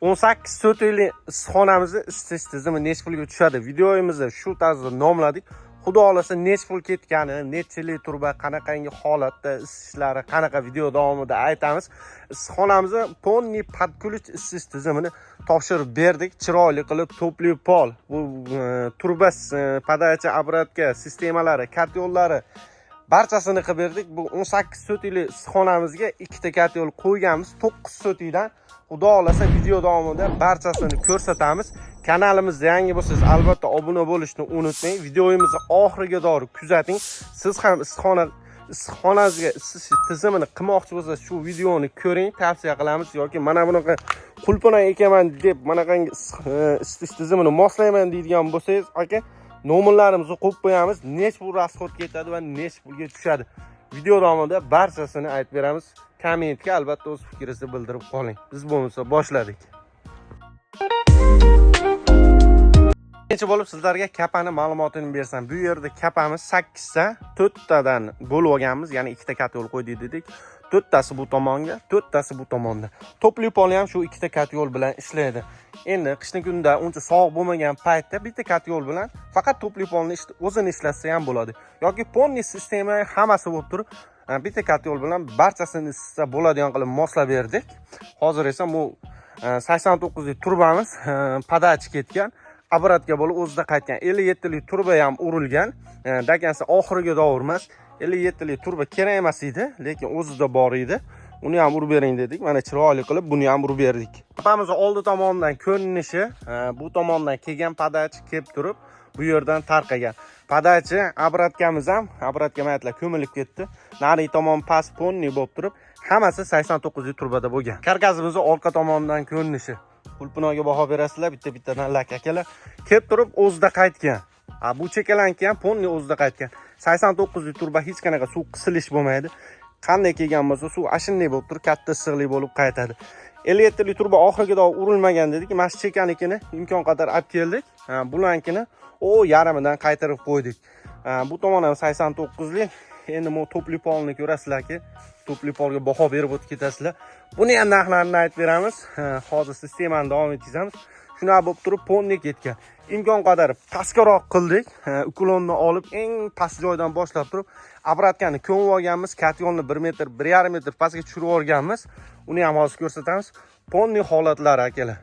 18 sotili issiqxonamizni isitish tizimi necha pulga tushadi? Videomizni shu tarzda nomladik. Xudo xolasa necha pul ketgani, nechili turba, qanaqangi holatda isishlari, qanaqa video davomida aytamiz. Issiqxonamizni Ponni podключ isitish tizimini topshirib berdik. Chiroyli qilib topli pol, bu turba, podacha, obrotka sistemalari, katyollari barchasini qilib berdik. Bu 18 sotili issiqxonamizga ikkita katyol qo'yganmiz. 9 sotidan Xudo xolasa video davomida barchasini ko'rsatamiz. Kanalimizga yangi bo'lsangiz, albatta obuna bo'lishni unutmang. Videomizni oxiriga doğru kuzating. Siz ham issiqxonangizga isitish tizimini qilmoqchi bo'lsangiz, shu videoni ko'ring, tavsiya qilamiz. Yoki mana bunaqa qulpina ekaman deb, bunaqangi isitish tizimini moslayman deydigan bo'lsangiz, aka, nomerlarimizni qo'yib qo'yamiz. Nech pul rasxod ketadi va nech pulga tushadi. Video davomida barchasini aytib beramiz. Kommentga albatta o'z fikringizni bildirib qoling. Biz bo'lmasa boshladik. Birinchi bo'lib sizlarga kapani ma'lumotini bersam, bu yerda kapamiz 8 ta, 4 tadan bo'lib olganmiz, ya'ni ikkita katyol qo'ydik dedik. 4 tasi bu tomonga, 4 tasi bu tomonda. Topli pol ham shu ikkita katyol bilan ishlaydi. Endi qishning kunida uncha sovuq bo'lmagan paytda bitta katyol bilan faqat topli polni o'zini ishlatsa ham bo'ladi. Yoki Ponni sistema hammasi bo'lib turib, bitta katyol bilan barchasini isitsa bo'ladigan qilib moslab berdik. Hozir esa bu 89 lik turbamiz podachi ketgan. Obrotka bo'lib o'zida qaytgan. 57 lik turba ham urilgan. Dagansa oxiriga davr emas. 57 lik turba kerak emas edi, lekin o'zida bor edi. Uni ham urib bering dedik. Mana chiroyli qilib buni ham urib berdik. Kapamizni oldi tomonidan ko'rinishi, bu tomondan kelgan podachi kelib turib, bu yerdan tarqagan. Podachi obrotkamiz ham, obrotka mayatlar ko'milib ketdi. Nari tomon past Ponni bo'lib turib, hammasi 89 lik turbada bo'lgan. Karkasimizni orqa tomonidan ko'rinishi. Qulpinoga baho berasizlar, bitta-bittadan lak akalar. Kelib turib o'zida qaytgan. Bu chekalanki ham Ponni o'zida qaytgan. 89 lik turba hech qanaqa suv qisilish bo'lmaydi. Qanday kelgan bo'lsa, suv ashunday bo'lib turib, katta issiqlik bo'lib qaytadi. 57 lik turba oxiriga urilmagan dedik. Mana shu chekanikini imkon qadar olib keldik. Bulankini yarimidan qaytarib qo'ydik. Bu tomon ham 89 lik. Endi bu topli polni ko'rasizlarki, topli polga baho berib o'tib ketasizlar. Buni ham narxlarini aytib beramiz. Hozir sistemani davom etkazamiz. Shuna bo'lib turib Ponni ketgan. Imkon qadar pastgaroq qildik. Uklonni olib eng past joydan boshlab turib, obrotkani ko'mib olganmiz. Katyolni 1 metr, 1,5 metr pastga tushirib olganmiz. Uni ham hozir ko'rsatamiz. Ponni holatlari akalar.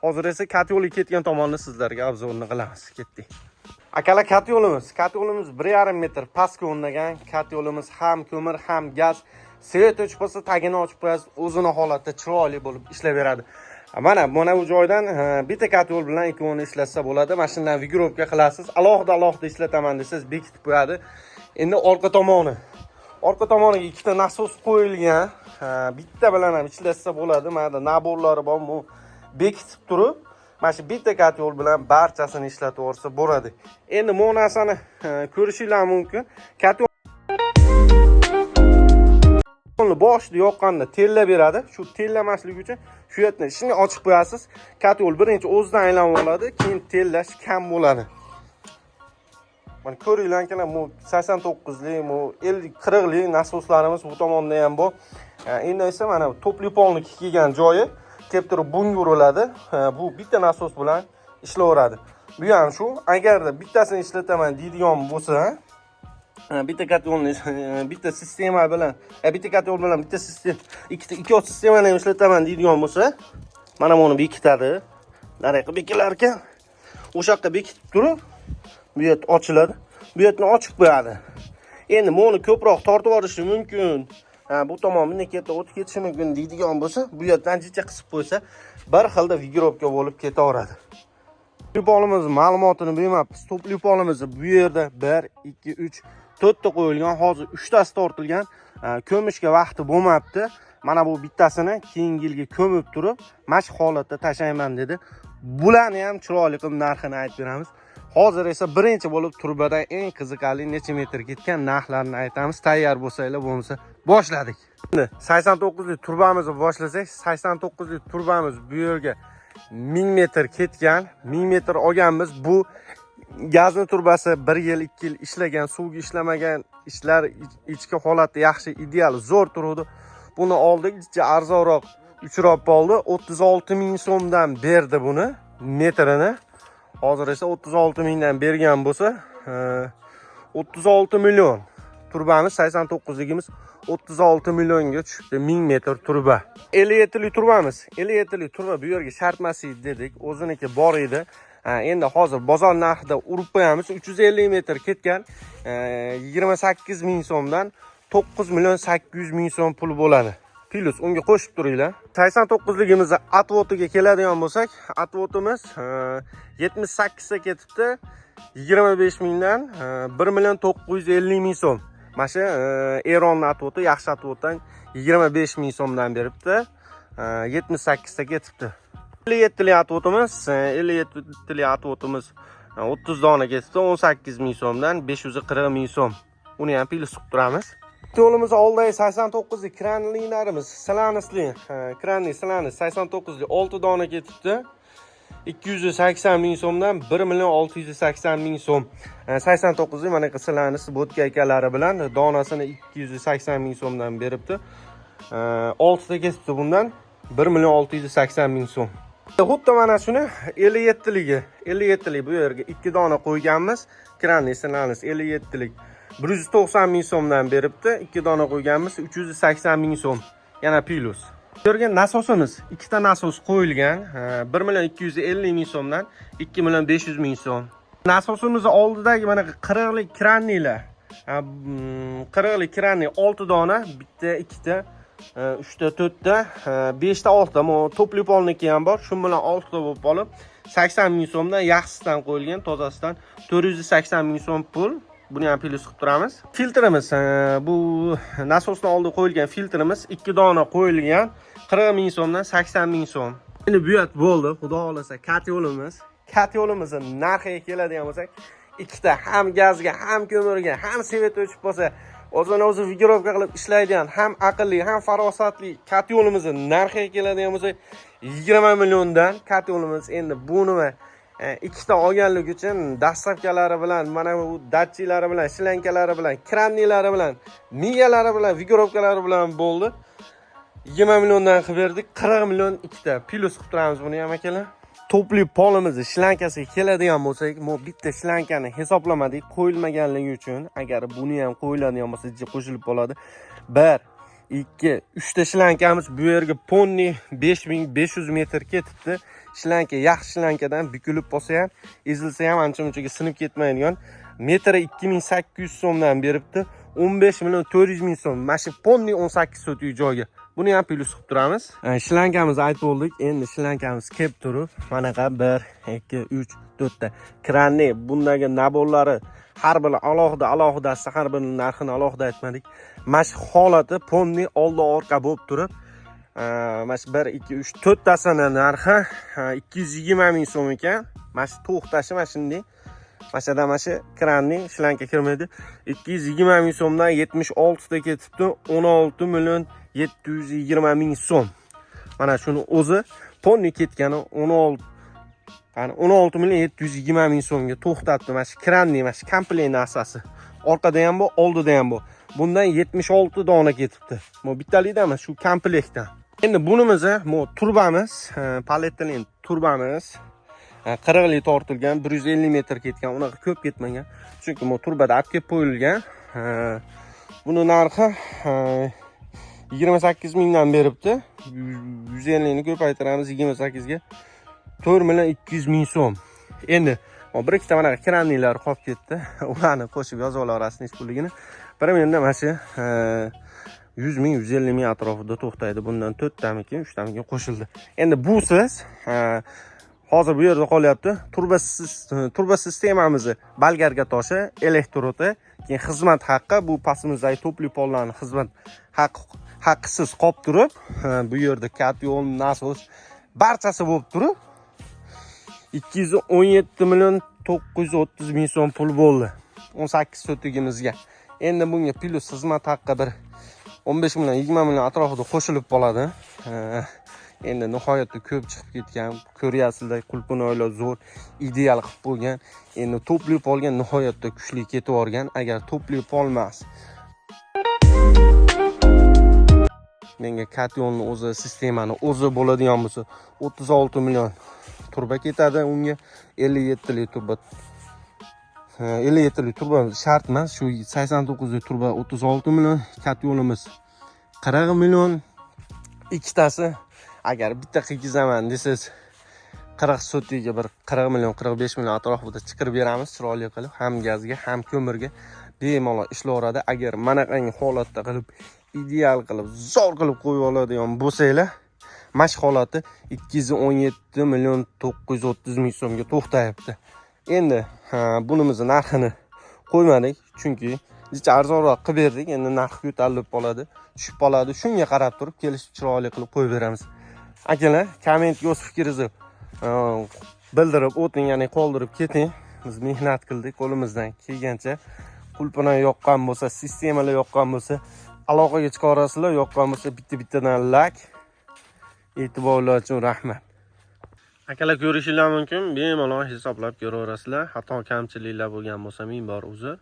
Hozir esa katyoli ketgan tomonni sizlarga obzorini qilamiz. Ketdik. Akalar, katyolimiz 1,5 metr pastga o'rnagan. Katyolimiz ham ko'mir, ham gaz. Svet o'chib qolsa, tagini ochib qo'yasiz, o'zini holatda chiroyli bo'lib ishlaveradi. Mana bu joydan bitta katyol bilan ikkovini ishlatsa bo'ladi. Mashinadan vigirovka qilasiz. Alohida ishlataman desangiz bekitib qo'yadi. Endi orqa tomoniga ikkita nasos qo'yilgan. Bitta bilan ham ishlatsa bo'ladi. Mana naborlari bor, bu bekitib turib, mana shu bitta katyol bilan barchasini ishlatib olsa bo'ladi. Endi bu narsani ko'rishinglar mumkin. Katyol boshida yoqqanda tellab beradi. Shu tellamaslik uchun shu yerni shunday ochib qo'yasiz. Katyol birinchi o'zidan aylanib oladi, keyin tellash kam bo'ladi. Mana ko'ringlarki, bu 89 lik, bu 50-40 lik nasoslarimiz bu tomonda ham bor. Endi esa mana topli polni kelgan joyi kelib turib bunga uriladi. Bu bitta nasos bilan ishlayveradi. Bu ham shu, agarda bittasini ishlataman deydigan bo'lsa, bitta katyolni bitta sistema bilan, bitta katyol bilan bitta sistema, ikki sistemani ham ishlataman deydigan bo'lsa, mana buni bekitadi. Nariqa bekilar ekan. O'sha yoqqa bekitib turib, bu yer ochiladi. Bu yerni ochib qo'yadi. Endi buni ko'proq tortib olishi mumkin. Bu tomon bunday ketib o'tib ketishi mumkin deydigan bo'lsa, bu yerdan jicha qisib qo'ysa, bir xilda vigirovka bo'lib ketaveradi. Polimiz ma'lumotini bermabmiz. Topli polimiz bu yerda 1, 2, 3, 4 ta qo'yilgan. Hozir 3 tasi tortilgan. Ko'mishga vaqti bo'lmabdi. Mana bu bittasini keyingi yilga ko'mib turib, mash holatda tashlayman dedi. Bularni ham chiroyli qilib narxini aytib beramiz. Hozir esa birinchi bo'lib turbadan eng qiziqarli necha metr ketgan narxlarini aytamiz. Tayyor bo'lsanglar, bo'lmasa boshladik. Endi 89 lik turbamizni boshlasak, 89 lik turbamiz bu yerga 1000 metr ketgan. 1000 metr olganmiz. Bu gazni turbasi 1 yil, 2 yil ishlagan, suvga ishlamagan, ishlar ichki holati yaxshi, ideal, zo'r turadi. Buni oldik, arzonroq uchrab qoldi. 36 ming so'mdan berdi buni metrini. Hozir esa 36 mingdan bergan bo'lsa, 36 million. Turbamiz 89ligimiz 36 millionga tushibdi 1000 metr turba. 57 lik turbamiz. 57 lik turba bu yerga shartmasi dedik. O'ziniki bor edi. Endi hozir bozor narxida urib qo'yamiz. 350 metr ketgan 28 ming so'mdan 9 million 800 ming so'm pul bo'ladi. Plus unga qo'shib turinglar. 89ligimizni atvotiga keladigan bo'lsak, atvotimiz 78 ta ketibdi. 25 mingdan 1 million 950 ming so'm. Mana shu Eronning atvoti, yaxshi atvotdan 25 ming so'mdan beribdi. 78 ta ketibdi. 57 lik atvotimiz, 57 lik atvotimiz 30 dona ketibdi. 18 ming so'mdan 540 ming so'm. Uni ham plus qilib turamiz. Yo'limiz oldagi 89 lik kranlilarimiz, Slanisli, kranli Slanis 89 lik 6 dona ketibdi. 280 ming so'mdan 1 million 680 ming so'm. 89 lik mana bu Slanis bo'tka ekalari bilan donasini 280 ming so'mdan beribdi. 6 ta ketibdi bundan 1 million 680 ming so'm. Xuddi mana shuni 57 ligi, 57 lik bu yerga 2 dona qo'yganmiz. Kranli Slanis 57 lik 190 ming so'mdan beribdi. 2 dona qo'yganmiz 380 ming so'm. Yana plus. Bu yerga nasosimiz, 2 ta nasos qo'yilgan. 1 million 250 ming so'mdan 2 million 500 ming so'm. Nasosimiz oldidagi mana 40 lik krannilar. 40 lik kranni 6 dona, bitta, 2 ta, 3 ta, 4 ta, 5 ta, 6 ta. Topli polniki ham bor. Shu bilan 6 ta bo'lib qolib 80 ming so'mdan yaxshisidan qo'yilgan, tozasidan 480 ming so'm pul. Buni ham plus qilib turamiz. Filtrimiz, bu nasosning oldiga qo'yilgan filtrimiz 2 dona qo'yilgan, 40 ming so'mdan 80 ming so'm. Endi bu yerda bo'ldi, xudo xolasa katyolimiz. Katyolimizni narxiga keladigan bo'lsak, ikkita ham gazga, ham ko'mirga, ham svet o'chib bo'lsa, o'zini-o'zi vigirovka qilib ishlaydigan, ham aqlli, ham farosatli katyolimizni narxiga keladigan bo'lsak, 20 milliondan katyolimiz. Endi buni ikkita olganlik uchun dastlabkalari bilan, mana bu datchilari bilan, shlankalari bilan, krannilari bilan, miyalari bilan, vigirovkalari bilan bo'ldi. 20 milliondan qilib berdik. 40 million ikkita plus qilib turamiz buni ham akalar. Topli polimizni shlankasiga keladigan bo'lsak, bu bitta shlankani hisoblamadik qo'yilmaganligi uchun. Agar buni ham qo'yiladigan bo'lsa, qo'shilib bo'ladi. 1 2 3 ta shlankamiz bu yerga ponni 5500 metr ketibdi. Shlanka yaxshi shlankadan bukilib bo'lsa ham, ezilsa ham ancha-munchaga sinib ketmaydigan. Metri 2800 so'mdan beribdi. 15 million 400 ming so'm. Mana shu ponni 18 sotuq joyga. Buni ham plus qilib turamiz. Shlankamizni aytib oldik. Endi shlankamiz kelib turib, manaqa 1 2 3 4 ta kranni, bundagi naborlari har biri alohida, har birining narxini alohida aytmadik. Mana shu holati ponni oldi orqa bo'lib turib, mana shu 1 2 3 4 tasini narxi 220 ming so'm ekan. Mana shu to'xtashi mana shunday. Mana shu kranni shlanka kirmaydi. 220 ming so'mdan 76 ta ketibdi. 16 million 720 ming so'm. Mana shuni o'zi tonni ketgani 16 million 720 ming so'mga to'xtatdi. Mana shu kranni, mana shu komplekt asasi. Orqada ham bu, oldida ham bu. Bundan 76 dona ketibdi. Bu bittalikdan emas, shu komplektdan. Endi bunimizni, bu turbamiz, polietilen turbamiz 40 lik tortilgan, 150 metr ketgan, unaqa ko'p ketmagan. Chunki bu turbada olib kelib qo'yilgan. Buni narxi 28 mingdan beribdi. 150 ni ko'paytiramiz 28 ga. 4 million 200 ming so'm. Endi bir ikkita mana krannilar qolib ketdi. Ularni qo'shib yozib olamiz necha pulligini. Bir menda mana shu 100 ming 150 ming atrofida to'xtaydi. Bundan 4 tamikin, 3 tamikin qo'shildi. Endi bu siz hozir bu yerda qolyapti. Turba sistemamizni Bolgarga toshi, elektrodi, keyin xizmat haqqi, bu pasimizdagi topli pollarning xizmat haqqisiz qolib turib, bu yerda katyol, nasos barchasi bo'lib turib 217 million 930 ming so'm pul bo'ldi 18 sotigimizga. Endi bunga plus xizmat haqqi bir 15 million 20 million atrofida qo'shilib qoladi. Endi nihoyatda ko'p chiqib ketgan, ko'ryapsizlar, qulpini o'ylab zo'r, ideal qilib qo'ygan. Endi topli polga nihoyatda kuchli ketib o'rgan. Agar topli polmas menga katyonni o'zi sistemani o'zi bo'ladigan bo'lsa 36 million turba ketadi, unga 57 lik turba 57 lik turba shart emas, shu 89 lik turba 36 million, katyonimiz 40 million. Ikkitasi agar bitta qilgizaman desangiz 40 sotiga bir 40 million 45 million atrofida chiqarib beramiz, chiroyli qilib, ham gazga ham ko'mirga bemalol ishlayveradi. Agar mana qanday holatda qilib ideal qilib zo'r qilib qo'yib oladigan bo'lsanglar, mash holati 217 million 930 ming so'mga to'xtayapti. Endi bunimizni narxini qo'ymadik, chunki necha arzonroq qilib berdik. Endi narx ko'tarilib qoladi, tushib qoladi. Shunga qarab turib kelishib chiroyli qilib qo'yib beramiz. Akalar, kommentga o'z fikringizni bildirib o'ting, ya'ni qoldirib keting. Biz mehnat qildik, qo'limizdan kelgancha. Qulpini yoqqan bo'lsa, sistemalar yoqqan bo'lsa, aloqaga chiqarasizlar, yoqqan bo'lsa bitta-bittadan like. E'tiborlar uchun rahmat. Akalar, ko'rishinglar mumkin, bemalol hisoblab ko'raverasizlar. Xato kamchiliklar bo'lgan bo'lsa, ming bor uzr.